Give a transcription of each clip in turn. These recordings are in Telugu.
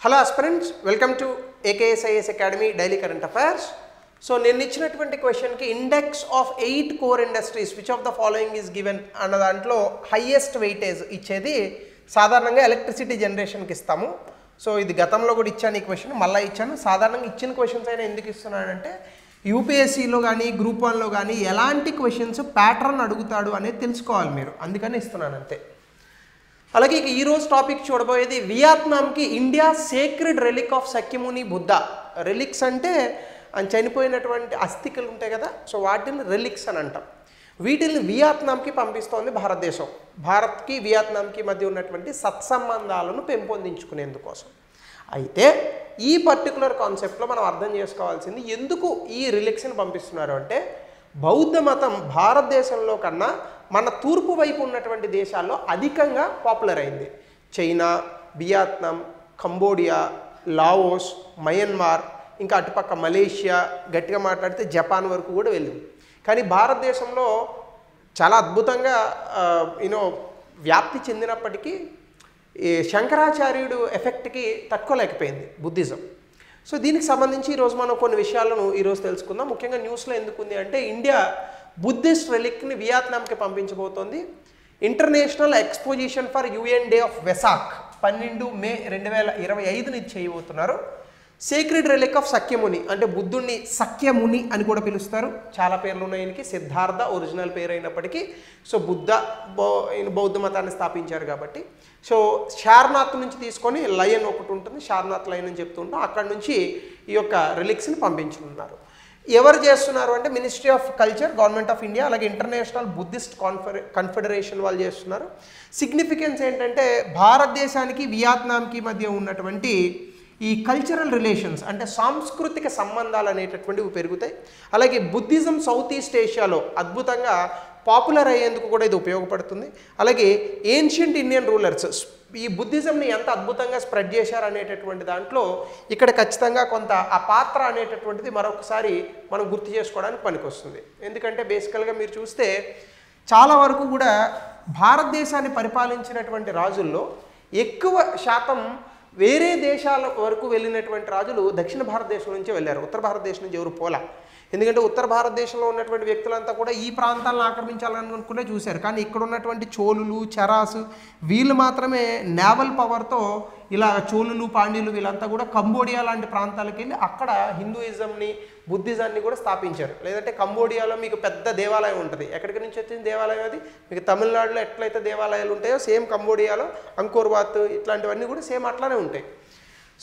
Hello aspirants, welcome to AKSIS academy daily current affairs. So నేను ఇచ్చినటువంటి క్వశ్చన్కి index of 8 core industries which of the following is given అన్న దాంట్లో హైయెస్ట్ వెయిటేజ్ ఇచ్చేది సాధారణంగా ఎలక్ట్రిసిటీ జనరేషన్కి ఇస్తాము. సో ఇది గతంలో కూడా ఇచ్చాను ఈ క్వశ్చన్, మళ్ళీ ఇచ్చాను. సాధారణంగా ఇచ్చిన క్వశ్చన్స్ అయినా ఎందుకు ఇస్తున్నానంటే యూపీఎస్సీలో కానీ గ్రూప్ 1లో కానీ ఎలాంటి క్వశ్చన్స్ ప్యాటర్న్ అడుగుతాడు అనేది తెలుసుకోవాలి మీరు, అందుకని ఇస్తున్నాను అంతే. అలాగే ఈరోజు టాపిక్ చూడబోయేది వియత్నాంకి India sacred relic of Shakyamuni Buddha. Relics అంటే చనిపోయినటువంటి అస్థికలు ఉంటాయి కదా, సో వాటిని రెలిక్స్ అని అంటాం. వీటిని వియత్నాంకి పంపిస్తోంది భారతదేశం. భారత్కి వియత్నాంకి మధ్య ఉన్నటువంటి సత్సంబంధాలను పెంపొందించుకునేందుకోసం. అయితే ఈ పర్టికులర్ కాన్సెప్ట్లో మనం అర్థం చేసుకోవాల్సింది ఎందుకు ఈ రిలిక్స్ని పంపిస్తున్నారు అంటే, బౌద్ధ మతం భారతదేశంలో కన్నా మన తూర్పు వైపు ఉన్నటువంటి దేశాల్లో అధికంగా పాపులర్ అయింది. China, Vietnam, Cambodia, Laos, Myanmar, ఇంకా అటుపక్క మలేషియా, గట్టిగా మాట్లాడితే జపాన్ వరకు కూడా వెళ్ళింది. కానీ భారతదేశంలో చాలా అద్భుతంగా వ్యాప్తి చెందినప్పటికీ ఈ శంకరాచార్యుడు ఎఫెక్ట్కి తట్టుకోలేకపోయింది బుద్ధిజం. సో దీనికి సంబంధించి ఈరోజు మనం కొన్ని విషయాలను ఈరోజు తెలుసుకుందాం. ముఖ్యంగా న్యూస్లో ఎందుకుంది అంటే, ఇండియా బుద్ధిస్ట్ రెలిక్ని వియత్నాంకి పంపించబోతోంది. International exposition for UN day of Vesak 12 May 2025 చేయబోతున్నారు. సేక్రెడ్ రెలిక్ ఆఫ్ సఖ్యముని అంటే బుద్ధుడిని సఖ్యముని అని కూడా పిలుస్తారు. చాలా పేర్లు ఉన్నాయి ఈయనకి. సిద్ధార్థ ఒరిజినల్ పేరు అయినప్పటికీ సో బౌద్ధ మతాన్ని స్థాపించారు కాబట్టి, సో శారనాథ్ నుంచి తీసుకొని లయన్ ఒకటి ఉంటుంది, శారనాథ్ లయన్ అని చెప్తుంటాం, అక్కడ నుంచి ఈ యొక్క రిలిక్స్ని పంపించుతున్నారు. ఎవరు చేస్తున్నారు అంటే ministry of culture, government of India, అలాగే ఇంటర్నేషనల్ బుద్ధిస్ట్ కన్ఫెడరేషన్ వాళ్ళు చేస్తున్నారు. సిగ్నిఫికెన్స్ ఏంటంటే, భారతదేశానికి వియత్నాంకి మధ్య ఉన్నటువంటి ఈ కల్చరల్ రిలేషన్స్ అంటే సాంస్కృతిక సంబంధాలు అనేటటువంటివి పెరుగుతాయి. అలాగే బుద్ధిజం సౌత్ ఈస్ట్ ఏషియాలో అద్భుతంగా పాపులర్ అయ్యేందుకు కూడా ఇది ఉపయోగపడుతుంది. అలాగే ఏన్షియంట్ ఇండియన్ రూలర్స్ ఈ బుద్ధిజంని ఎంత అద్భుతంగా స్ప్రెడ్ చేశారు అనేటటువంటి దాంట్లో ఇక్కడ ఖచ్చితంగా కొంత ఆ పాత్ర అనేటటువంటిది మరొకసారి మనం గుర్తు చేసుకోవడానికి పనికొస్తుంది. ఎందుకంటే బేసికల్గా మీరు చూస్తే చాలా వరకు కూడా భారతదేశాన్ని పరిపాలించినటువంటి రాజుల్లో ఎక్కువ శాతం వేరే దేశాల వరకు వెళ్ళినటువంటి రాజులు దక్షిణ భారతదేశం నుంచి వెళ్ళారు. ఉత్తర భారతదేశం నుంచి ఎవరు పోలా. ఎందుకంటే ఉత్తర భారతదేశంలో ఉన్నటువంటి వ్యక్తులంతా కూడా ఈ ప్రాంతాలను ఆక్రమించాలని అనుకునే చూశారు. కానీ ఇక్కడ ఉన్నటువంటి చోళులు, చరాసు వీళ్ళు మాత్రమే నేవల్ పవర్తో ఇలా చోళులు, పాండ్యులు వీళ్ళంతా కూడా కంబోడియా లాంటి ప్రాంతాలకు వెళ్ళి అక్కడ హిందూయిజంని, బుద్ధిజాన్ని కూడా స్థాపించారు. లేదంటే కంబోడియాలో మీకు పెద్ద దేవాలయం ఉంటుంది. ఎక్కడికి నుంచి వచ్చింది దేవాలయం అది? మీకు తమిళనాడులో ఎట్లయితే దేవాలయాలు ఉంటాయో సేమ్ కంబోడియాలో అంకోర్ వాత్ ఇట్లాంటివన్నీ కూడా సేమ్ అట్లానే ఉంటాయి.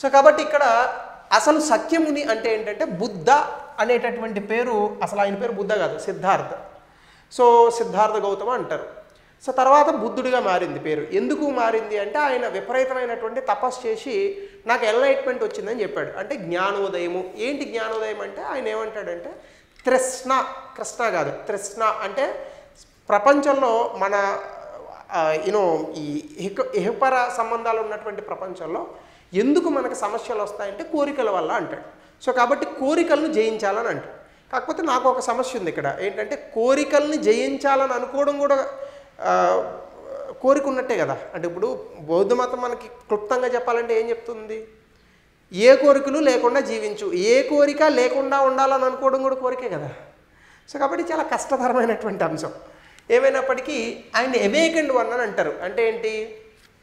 సో కాబట్టి ఇక్కడ అసలు సఖ్యముని అంటే ఏంటంటే, బుద్ధ అనేటటువంటి పేరు అసలు ఆయన పేరు బుద్ధ కాదు, సిద్ధార్థ. సో సిద్ధార్థ గౌతమ అంటారు. సో తర్వాత బుద్ధుడిగా మారింది పేరు. ఎందుకు మారింది అంటే, ఆయన విపరీతమైనటువంటి తపస్సు చేసి నాకు ఎన్లైట్మెంట్ వచ్చిందని చెప్పాడు. అంటే జ్ఞానోదయము. ఏంటి జ్ఞానోదయం అంటే, ఆయన ఏమంటాడంటే తృష్ణ, కృష్ణ కాదు తృష్ణ అంటే ప్రపంచంలో మన ఈ ఇహపర సంబంధాలు ఉన్నటువంటి ప్రపంచంలో ఎందుకు మనకు సమస్యలు వస్తాయంటే కోరికల వల్ల అంటాడు. సో కాబట్టి కోరికలను జయించాలని అంటాడు. కాకపోతే నాకు ఒక సమస్య ఉంది ఇక్కడ. ఏంటంటే కోరికల్ని జయించాలని అనుకోవడం కూడా కోరిక ఉన్నట్టే కదా. అంటే ఇప్పుడు బౌద్ధ మతం మనకి క్లుప్తంగా చెప్పాలంటే ఏం చెప్తుంది? ఏ కోరికలు లేకుండా జీవించు. ఏ కోరిక లేకుండా ఉండాలని అనుకోవడం కూడా కోరికే కదా. సో కాబట్టి చాలా కష్టతరమైనటువంటి అంశం. ఏమైనప్పటికీ ఆయన అవేకెండ్ వన్ అని అంటారు. అంటే ఏంటి?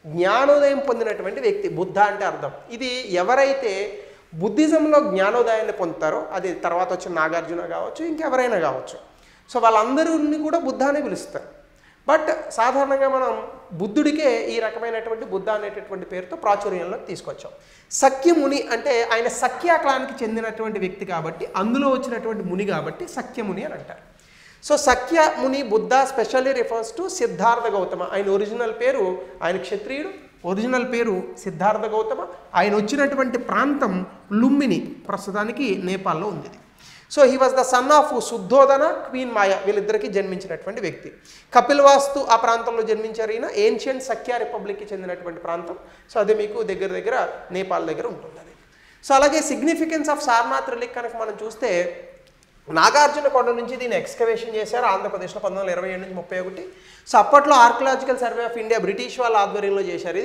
జ్ఞానోదయం పొందినటువంటి వ్యక్తి బుద్ధ అంటే అర్థం. ఇది ఎవరైతే బుద్ధిజంలో జ్ఞానోదయాన్ని పొందుతారో, అది తర్వాత వచ్చిన నాగార్జున కావచ్చు, ఇంకెవరైనా కావచ్చు, సో వాళ్ళందరినీ కూడా బుద్ధ అనే పిలుస్తారు. బట్ సాధారణంగా మనం బుద్ధుడికే ఈ రకమైనటువంటి బుద్ధ అనేటటువంటి పేరుతో ప్రాచుర్యంలోకి తీసుకొచ్చాం. సఖ్యముని అంటే ఆయన సఖ్య క్లాన్కి చెందినటువంటి వ్యక్తి కాబట్టి, అందులో వచ్చినటువంటి ముని కాబట్టి సఖ్యముని అని అంటారు. So సఖ్య Muni Buddha specially refers to Siddhartha Gautama. ఆయన ఒరిజినల్ పేరు, ఆయన క్షత్రియుడు, ఒరిజినల్ పేరు సిద్ధార్థ గౌతమ. ఆయన వచ్చినటువంటి ప్రాంతం లుంబిని, ప్రస్తుతానికి నేపాల్లో ఉంది. So he was the son of Shuddhodana, queen Maya, వీళ్ళిద్దరికీ జన్మించినటువంటి వ్యక్తి. కపిల్వాస్తు ఆ ప్రాంతంలో జన్మించారు. ఈయన ఏన్షియంట్ సఖ్య రిపబ్లిక్కి చెందినటువంటి ప్రాంతం. సో అది మీకు దగ్గర నేపాల్ దగ్గర ఉంటుంది అది. సో అలాగే సిగ్నిఫికెన్స్ ఆఫ్ సారనాథ్ రిలిక్ కనుక మనం చూస్తే, నాగార్జున కొండ నుంచి దీన్ని ఎక్స్కవేషన్ చేశారు ఆంధ్రప్రదేశ్లో 1927 నుంచి 31. సో అప్పట్లో archaeological survey of India British వాళ్ళ ఆధ్వర్యంలో చేశారు.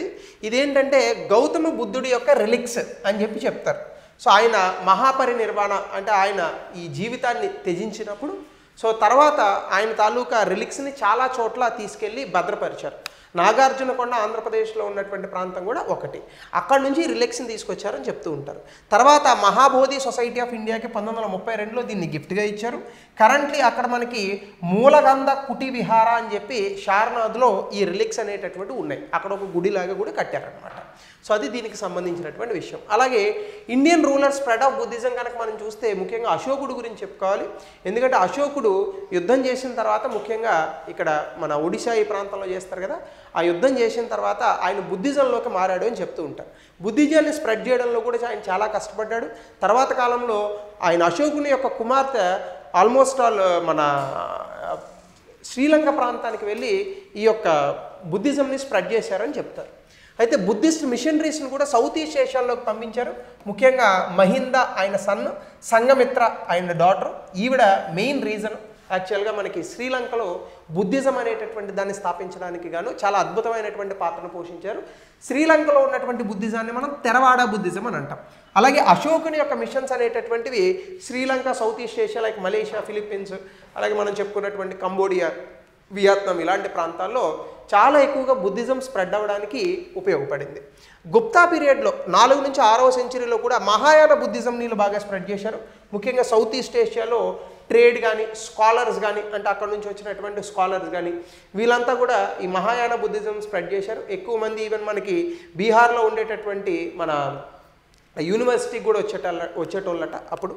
ఇదేంటంటే గౌతమ బుద్ధుడి యొక్క రిలిక్స్ అని చెప్పి చెప్తారు. సో ఆయన మహాపరినిర్వాణ అంటే ఆయన ఈ జీవితాన్ని త్యజించినప్పుడు సో తర్వాత ఆయన తాలూకా రిలిక్స్ని చాలా చోట్ల తీసుకెళ్ళి భద్రపరిచారు. నాగార్జున కొండ ఆంధ్రప్రదేశ్లో ఉన్నటువంటి ప్రాంతం కూడా ఒకటి. అక్కడ నుంచి రిలిక్స్ని తీసుకొచ్చారని చెప్తూ ఉంటారు. తర్వాత మహాబోధి సొసైటీ ఆఫ్ ఇండియాకి 1932లో దీన్ని గిఫ్ట్గా ఇచ్చారు. కరెంట్లీ అక్కడ మనకి మూలగంధ కుటి విహార అని చెప్పి షార్నాథ్లో ఈ రిలిక్స్ అనేటటువంటి ఉన్నాయి. అక్కడ ఒక గుడిలాగా కూడా కట్టారనమాట. సో అది దీనికి సంబంధించినటువంటి విషయం. అలాగే Indian ruler spread of Buddhism కనుక మనం చూస్తే ముఖ్యంగా అశోకుడు గురించి చెప్పుకోవాలి. ఎందుకంటే అశోకుడు యుద్ధం చేసిన తర్వాత ముఖ్యంగా ఇక్కడ మన ఒడిశా ఈ ప్రాంతంలో చేస్తారు కదా, ఆ యుద్ధం చేసిన తర్వాత ఆయన బుద్ధిజంలోకి మారాడు అని చెప్తూ ఉంటారు. బుద్ధిజాన్ని స్ప్రెడ్ చేయడంలో కూడా ఆయన చాలా కష్టపడ్డాడు. తర్వాత కాలంలో ఆయన అశోకుని యొక్క కుమార్తె ఆల్మోస్ట్ ఆల్ మన శ్రీలంక ప్రాంతానికి వెళ్ళి ఈ యొక్క బుద్ధిజంని స్ప్రెడ్ చేశారని చెప్తారు. అయితే బుద్ధిస్ట్ మిషనరీస్ని కూడా సౌత్ ఈస్ట్ ఏషియాలోకి పంపించారు. ముఖ్యంగా మహింద ఆయన సన్, సంగమిత్ర ఆయన డాటర్. ఈవిడ మెయిన్ రీజన్ యాక్చువల్గా మనకి శ్రీలంకలో బుద్ధిజం అనేటటువంటి దాన్ని స్థాపించడానికి గాను చాలా అద్భుతమైనటువంటి పాత్రను పోషించారు. శ్రీలంకలో ఉన్నటువంటి బుద్ధిజాన్ని మనం తెరవాడ బుద్ధిజం అని అంటాం. అలాగే అశోకుని యొక్క మిషన్స్ అనేటటువంటివి Sri Lanka, south East Asia like Malaysia, Philippines, అలాగే మనం చెప్పుకున్నటువంటి కంబోడియా, వియత్నాం ఇలాంటి ప్రాంతాల్లో చాలా ఎక్కువగా బుద్ధిజం స్ప్రెడ్ అవ్వడానికి ఉపయోగపడింది. గుప్తా పీరియడ్లో 4 నుంచి 6వ సెంచరీలో కూడా మహాయాన బుద్ధిజం నీళ్ళు బాగా స్ప్రెడ్ చేశారు. ముఖ్యంగా సౌత్ ఈస్ట్ ఏషియాలో ట్రేడ్ కానీ స్కాలర్స్ కానీ అంటే అక్కడ నుంచి వచ్చినటువంటి స్కాలర్స్ కానీ వీళ్ళంతా కూడా ఈ మహాయాన బుద్ధిజం స్ప్రెడ్ చేశారు. ఎక్కువ మంది ఈవెన్ మనకి బీహార్లో ఉండేటటువంటి మన యూనివర్సిటీ కూడా వచ్చేటోళ్ళట అప్పుడు.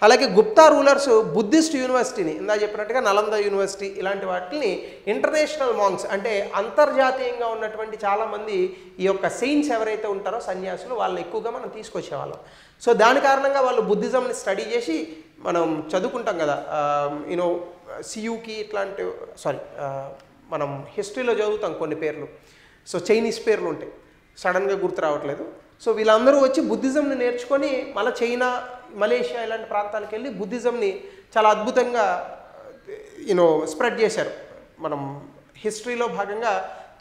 అలాగే గుప్తా రూలర్స్ బుద్ధిస్ట్ యూనివర్సిటీని ఇందా చెప్పినట్టుగా నలంద యూనివర్సిటీ ఇలాంటి వాటిని ఇంటర్నేషనల్ మాంక్స్ అంటే అంతర్జాతీయంగా ఉన్నటువంటి చాలామంది ఈ యొక్క సెయింట్స్ ఎవరైతే ఉంటారో సన్యాసులు వాళ్ళని ఎక్కువగా మనం తీసుకొచ్చేవాళ్ళం. సో దాని కారణంగా వాళ్ళు బుద్ధిజంని స్టడీ చేసి మనం చదువుకుంటాం కదా యూనో సియుకి ఇట్లాంటి మనం హిస్టరీలో చదువుతాం కొన్ని పేర్లు. సో చైనీస్ పేర్లు ఉంటాయి, సడన్గా గుర్తు రావట్లేదు. సో వీళ్ళందరూ వచ్చి బుద్ధిజంని నేర్చుకొని మళ్ళీ చైనా, మలేషియా ఇలాంటి ప్రాంతాలకు వెళ్ళి బుద్ధిజంని చాలా అద్భుతంగా స్ప్రెడ్ చేశారు. మనం హిస్టరీలో భాగంగా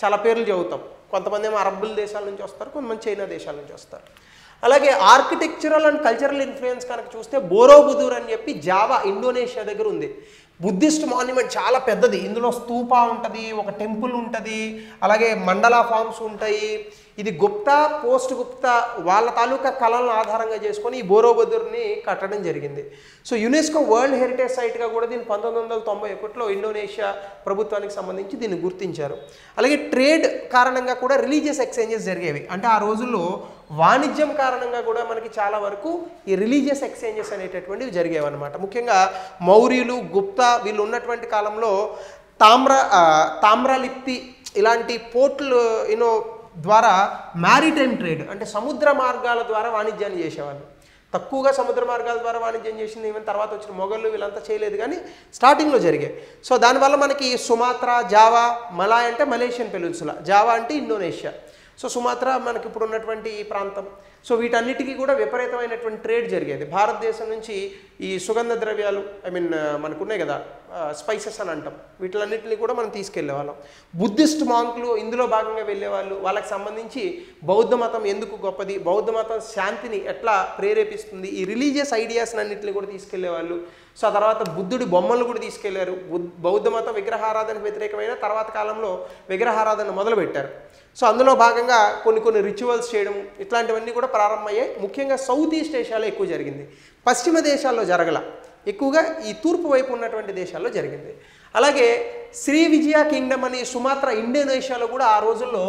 చాలా పేర్లు చదువుతాం. కొంతమంది ఏమో అరబ్బుల దేశాల నుంచి వస్తారు, కొంతమంది చైనా దేశాల నుంచి వస్తారు. అలాగే ఆర్కిటెక్చరల్ అండ్ కల్చరల్ ఇన్ఫ్లుయెన్స్ కనుక చూస్తే బోరోబుదూర్ అని చెప్పి జావా ఇండోనేషియా దగ్గర ఉంది. బుద్ధిస్ట్ మాన్యుమెంట్ చాలా పెద్దది. ఇందులో స్తూపా ఉంటుంది, ఒక టెంపుల్ ఉంటుంది, అలాగే మండలా ఫామ్స్ ఉంటాయి. ఇది గుప్తా, పోస్ట్ గుప్తా వాళ్ళ తాలూకా కళలను ఆధారంగా చేసుకొని ఈ బోరోబుదూర్ని కట్టడం జరిగింది. సో యునెస్కో వరల్డ్ హెరిటేజ్ సైట్గా కూడా దీన్ని 1991లో ఇండోనేషియా ప్రభుత్వానికి సంబంధించి దీన్ని గుర్తించారు. అలాగే ట్రేడ్ కారణంగా కూడా రిలీజియస్ ఎక్స్చేంజెస్ జరిగేవి. అంటే ఆ రోజుల్లో వాణిజ్యం కారణంగా కూడా మనకి చాలా వరకు ఈ రిలీజియస్ ఎక్స్చేంజెస్ అనేటటువంటివి జరిగేవన్నమాట. ముఖ్యంగా మౌర్యులు, గుప్తా వీళ్ళు ఉన్నటువంటి కాలంలో తామ్రలిప్తి ఇలాంటి పోర్ట్లు ద్వారా మ్యారిటైమ్ ట్రేడ్ అంటే సముద్ర మార్గాల ద్వారా వాణిజ్యాన్ని చేసేవాళ్ళు. తక్కువగా సముద్ర మార్గాల ద్వారా వాణిజ్యం చేసింది ఈవెన్ తర్వాత వచ్చిన మొఘళ్ళు వీళ్ళంతా చేయలేదు, కానీ స్టార్టింగ్లో జరిగాయి. సో దానివల్ల మనకి సుమాత్రా, జావా, మలాయ్ అంటే మలేషియన్ పెనిన్సులా, జావా అంటే ఇండోనేషియా, సో సుమాత్రా మనకి ఇప్పుడు ఉన్నటువంటి ఈ ప్రాంతం. సో వీటన్నిటికీ కూడా విపరీతమైనటువంటి ట్రేడ్ జరిగేది. భారతదేశం నుంచి ఈ సుగంధ ద్రవ్యాలు మనకున్నాయి కదా స్పైసెస్ అని అంటాం, వీటిలన్నింటినీ కూడా మనం తీసుకెళ్లే వాళ్ళం. బుద్ధిస్ట్ మాంకులు ఇందులో భాగంగా వెళ్ళేవాళ్ళు. వాళ్ళకి సంబంధించి బౌద్ధ మతం ఎందుకు గొప్పది, బౌద్ధ మతం శాంతిని ఎట్లా ప్రేరేపిస్తుంది, ఈ రిలీజియస్ ఐడియాస్ అన్నింటినీ కూడా తీసుకెళ్లేవాళ్ళు. సో ఆ తర్వాత బుద్ధుడి బొమ్మలు కూడా తీసుకెళ్లారు. బౌద్ధ మతం విగ్రహారాధనకు వ్యతిరేకమైన తర్వాత కాలంలో విగ్రహారాధన మొదలుపెట్టారు. సో అందులో భాగంగా కొన్ని రిచువల్స్ చేయడం ఇట్లాంటివన్నీ కూడా ప్రారంభమయ్యాయి. ముఖ్యంగా సౌత్ ఈస్ట్ ఏషియాలో ఎక్కువ జరిగింది, పశ్చిమ దేశాల్లో జరగల, ఎక్కువగా ఈ తూర్పు వైపు ఉన్నటువంటి దేశాల్లో జరిగింది. అలాగే శ్రీ విజయ కింగ్డమ్ అని సుమాత్రా ఇండోనేషియాలో కూడా ఆ రోజుల్లో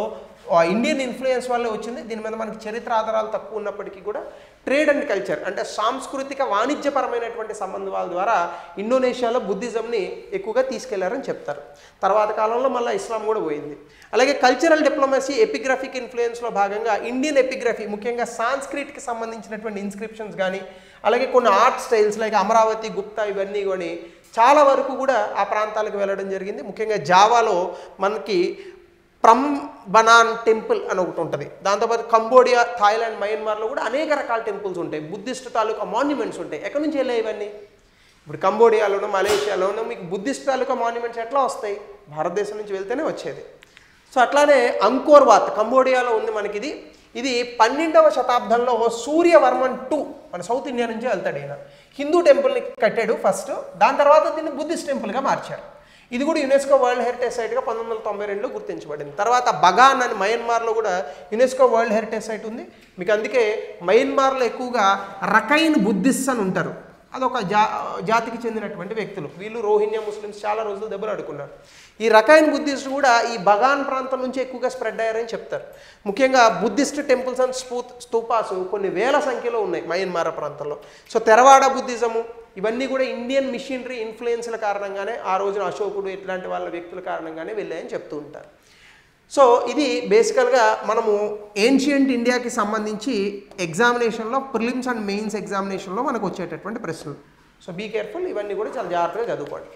ఇండియన్ ఇన్ఫ్లుయెన్స్ వల్లే వచ్చింది. దీని మీద మనకి చరిత్ర ఆధారాలు తక్కువ ఉన్నప్పటికీ కూడా ట్రేడ్ అండ్ కల్చర్ అంటే సాంస్కృతిక వాణిజ్యపరమైనటువంటి సంబంధాల ద్వారా ఇండోనేషియాలో బుద్ధిజంని ఎక్కువగా తీసుకెళ్లారని చెప్తారు. తర్వాత కాలంలో మళ్ళీ ఇస్లాం కూడా పోయింది. అలాగే కల్చరల్ డిప్లొమసీ, ఎపిగ్రఫిక్ ఇన్ఫ్లుయెన్స్లో భాగంగా ఇండియన్ ఎపిగ్రఫీ ముఖ్యంగా సాంస్క్రిట్కి సంబంధించినటువంటి ఇన్స్క్రిప్షన్స్ కానీ అలాగే కొన్ని art styles like Amaravati, Gupta ఇవన్నీ కానీ చాలా వరకు కూడా ఆ ప్రాంతాలకు వెళ్ళడం జరిగింది. ముఖ్యంగా జావాలో మనకి ప్రంబనాన్ టెంపుల్ అని ఒకటి ఉంటుంది. దాంతోపాటు కంబోడియా, థాయిలాండ్, మయన్మార్లో కూడా అనేక రకాల టెంపుల్స్ ఉంటాయి. బుద్ధిస్ట్ తాలూకా మాన్యుమెంట్స్ ఉంటాయి. ఎక్కడి నుంచి వెళ్ళాయి ఇవన్నీ? ఇప్పుడు కంబోడియాలోనో మలేషియాలోనో మీకు బుద్ధిస్ట్ తాలూకా మాన్యుమెంట్స్ ఎట్లా వస్తాయి? భారతదేశం నుంచి వెళ్తేనే వచ్చేది. సో అట్లానే అంకోర్ వాత్ కంబోడియాలో ఉంది మనకి. ఇది 12వ శతాబ్దంలో సూర్యవర్మన్ II మన సౌత్ ఇండియా నుంచి వెళ్తాడు. ఈయన హిందూ టెంపుల్ని కట్టాడు ఫస్ట్, దాని తర్వాత దీన్ని బుద్ధిస్ట్ టెంపుల్గా మార్చారు. ఇది కూడా యునెస్కో వరల్డ్ హెరిటేజ్ సైట్గా 1992లో గుర్తించబడింది. తర్వాత బగాన్ అని మయన్మార్లో కూడా యునెస్కో వరల్డ్ హెరిటేజ్ సైట్ ఉంది. మీకు అందుకే మయన్మార్లో ఎక్కువగా రకైన్ బుద్ధిస్ట్ అని ఉంటారు. అదొక జాతికి చెందినటువంటి వ్యక్తులు. వీళ్ళు రోహింగ్యా ముస్లిమ్స్ చాలా రోజులు దెబ్బలాడుకున్నారు. ఈ రకైన్ బుద్ధిస్ట్ కూడా ఈ బగాన్ ప్రాంతం నుంచి ఎక్కువగా స్ప్రెడ్ అయ్యారని చెప్తారు. ముఖ్యంగా బుద్ధిస్ట్ టెంపుల్స్ అండ్ స్తూపాస్ కొన్ని వేల సంఖ్యలో ఉన్నాయి మయన్మార్ ప్రాంతంలో. సో తెరవాడ బుద్ధిజము ఇవన్నీ కూడా ఇండియన్ మిషనరీ ఇన్ఫ్లుయెన్స్ల కారణంగానే, ఆ రోజున అశోకుడు ఇట్లాంటి వాళ్ళ వ్యక్తుల కారణంగానే వెళ్ళాయని చెప్తూ ఉంటారు. సో ఇది బేసికల్గా మనము ఏన్షియంట్ ఇండియాకి సంబంధించి ఎగ్జామినేషన్లో ప్రిలిమ్స్ అండ్ మెయిన్స్ ఎగ్జామినేషన్లో మనకు వచ్చేటటువంటి ప్రశ్నలు. సో బీ కేర్ఫుల్, ఇవన్నీ కూడా చాలా జాగ్రత్తగా చదువుకోండి.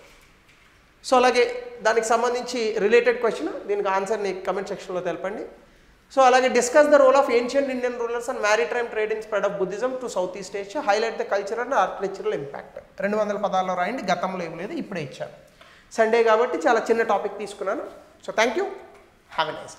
సో అలాగే దానికి సంబంధించి రిలేటెడ్ క్వశ్చన్, దీనికి ఆన్సర్ని కమెంట్ సెక్షన్లో తెలపండి. సో అలాగే discuss the role of ancient Indian rulers and maritime trade in spread of Buddhism to South East Asia, highlight the cultural and architectural impact. 200 పదాల్లో రాయండి, గతంలో ఏం లేదు, ఇప్పుడే ఇచ్చాను. సండే కాబట్టి చాలా చిన్న టాపిక్ తీసుకున్నాను. So thank you, have a nice day.